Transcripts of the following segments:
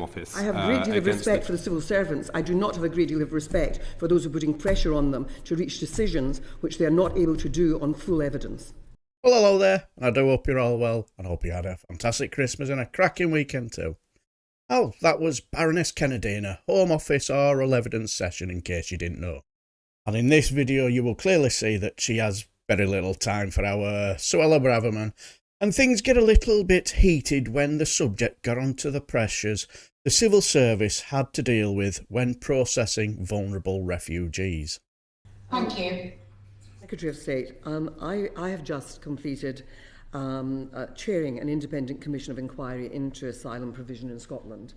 Home Office. I have a great deal of respect for the civil servants. I do not have a great deal of respect for those who are putting pressure on them to reach decisions which they are not able to do on full evidence. Well, hello there, and I do hope you're all well, and I hope you had a fantastic Christmas and a cracking weekend too. Oh, that was Baroness Kennedy in a Home Office oral evidence session, in case you didn't know. And in this video you will clearly see that she has very little time for our Suella Bravermen, and things get a little bit heated when the subject got onto the pressures the civil service had to deal with when processing vulnerable refugees. Thank you. Secretary of State, I have just completed chairing an independent commission of inquiry into asylum provision in Scotland.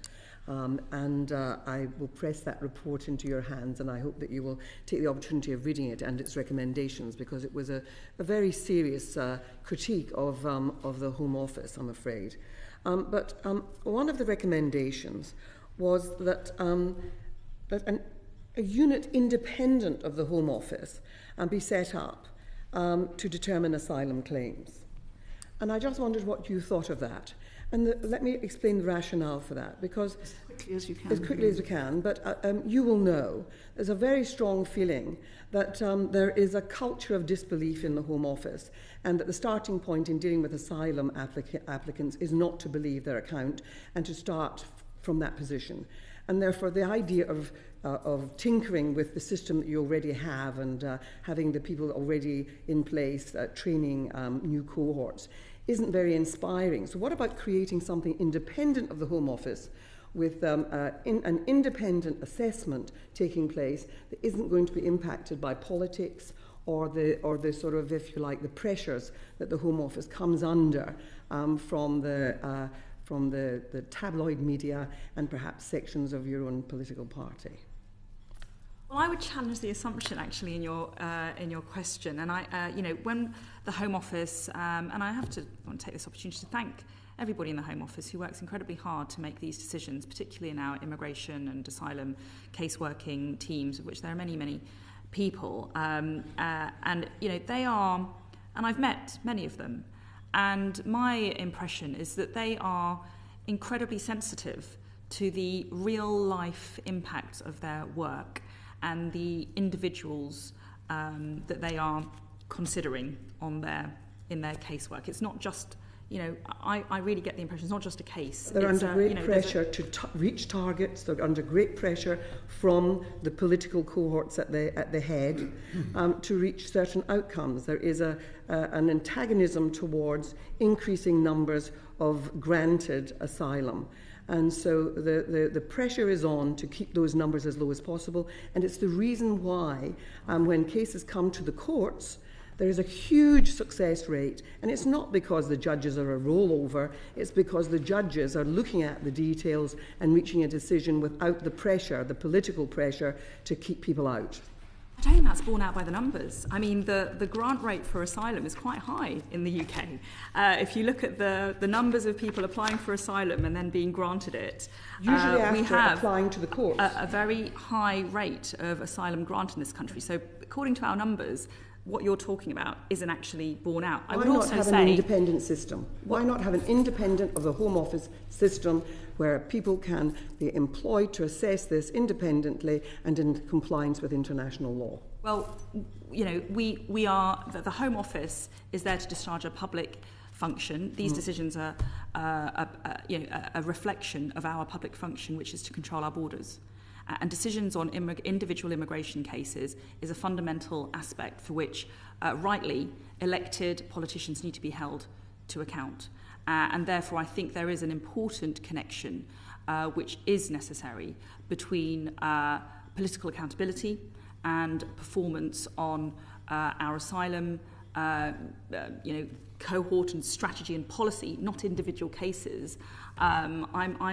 I will press that report into your hands, and I hope that you will take the opportunity of reading it and its recommendations, because it was a very serious critique of the Home Office, I'm afraid. But one of the recommendations was that, a unit independent of the Home Office be set up to determine asylum claims. And I just wondered what you thought of that. And let me explain the rationale for that, because as quickly as you can. As quickly as we can, but you will know there's a very strong feeling that there is a culture of disbelief in the Home Office, and that the starting point in dealing with asylum applicants is not to believe their account and to start from that position. And therefore the idea of tinkering with the system that you already have and having the people already in place training new cohorts isn't very inspiring. So what about creating something independent of the Home Office with an independent assessment taking place that isn't going to be impacted by politics or the sort of, if you like, the pressures that the Home Office comes under from the tabloid media and perhaps sections of your own political party? Well, I would challenge the assumption actually in your question, and when the Home Office, and I want to take this opportunity to thank everybody in the Home Office who works incredibly hard to make these decisions, particularly in our immigration and asylum caseworking teams, of which there are many, many people, and they are, and I've met many of them, and my impression is that they are incredibly sensitive to the real life impact of their work and the individuals that they are considering in their casework. It's not just, I really get the impression it's not just a case. They're under great pressure to reach targets. They're under great pressure from the political cohorts at the head to reach certain outcomes. There is an antagonism towards increasing numbers of granted asylum. And so the pressure is on to keep those numbers as low as possible. And it's the reason why when cases come to the courts, there is a huge success rate. And it's not because the judges are a rollover, it's because the judges are looking at the details and reaching a decision without the pressure, the political pressure, to keep people out. I don't think that's borne out by the numbers. I mean, the grant rate for asylum is quite high in the UK. If you look at the numbers of people applying for asylum and then being granted it, usually after we have applying to the courts, a very high rate of asylum grant in this country. So according to our numbers, what you're talking about isn't actually borne out. Why not have an independent system? Why not have an independent of the Home Office system where people can be employed to assess this independently and in compliance with international law? Well, we are, the Home Office is there to discharge a public function. These decisions are a reflection of our public function, which is to control our borders. And decisions on individual immigration cases is a fundamental aspect for which, rightly, elected politicians need to be held to account. And therefore, I think there is an important connection which is necessary between political accountability and performance on our asylum cohort and strategy and policy, not individual cases. I'm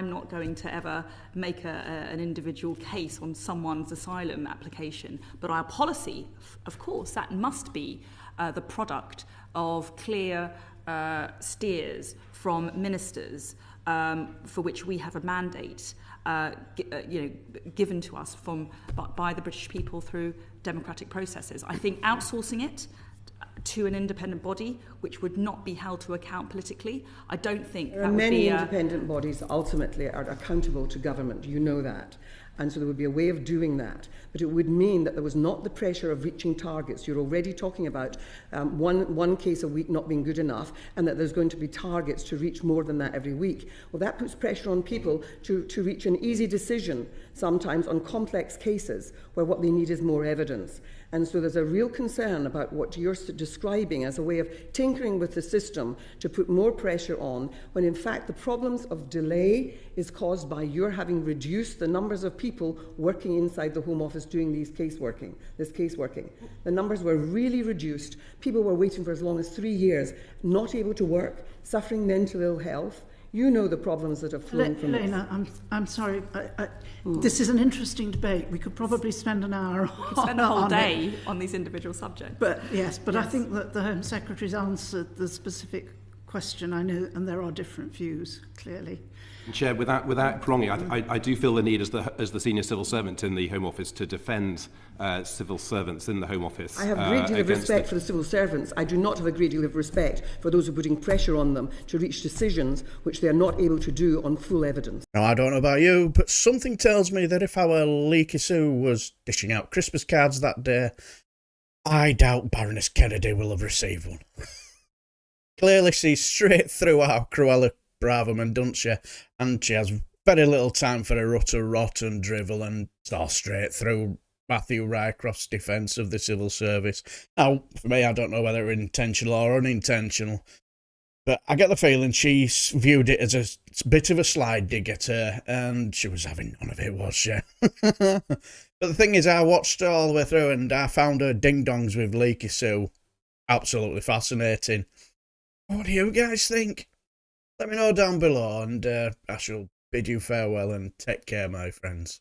not going to ever make an individual case on someone's asylum application, but our policy, of course, that must be the product of clear steers from ministers for which we have a mandate given to us by the British people through democratic processes. I think outsourcing it to an independent body which would not be held to account politically. I don't think there are many independent bodies that ultimately are accountable to government. You know that. And so there would be a way of doing that. But it would mean that there was not the pressure of reaching targets. You're already talking about one case a week not being good enough, and that there's going to be targets to reach more than that every week. Well, that puts pressure on people to reach an easy decision, sometimes on complex cases, where what they need is more evidence. And so there's a real concern about what you're describing as a way of tinkering with the system to put more pressure on, when in fact the problems of delay is caused by your having reduced the numbers of people working inside the Home Office doing this caseworking. The numbers were really reduced. People were waiting for as long as 3 years, not able to work, suffering mental ill health. You know the problems that have flown from Lena, I'm sorry. This is an interesting debate. We could probably spend an hour spend a whole day on these individual subjects. But yes. I think that the Home Secretary's answered the specific question. I know, and there are different views, clearly. Chair, without prolonging, I do feel the need as the senior civil servant in the Home Office to defend civil servants in the Home Office. I have a great deal of respect for the civil servants. I do not have a great deal of respect for those who are putting pressure on them to reach decisions which they are not able to do on full evidence. Now, I don't know about you, but something tells me that if our Leaky Sue was dishing out Christmas cards that day, I doubt Baroness Kennedy will have received one. Clearly sees straight through our Suella Bravermen, doesn't she? And she has very little time for her utter rot and drivel, and saw straight through Matthew Rycroft's defence of the civil service. Now, for me, I don't know whether intentional or unintentional, but I get the feeling she viewed it as a bit of a slide dig at her, and she was having none of it, was she? But the thing is, I watched her all the way through, and I found her ding-dongs with Leaky Sue absolutely fascinating. What do you guys think? Let me know down below, and I shall bid you farewell and take care, my friends.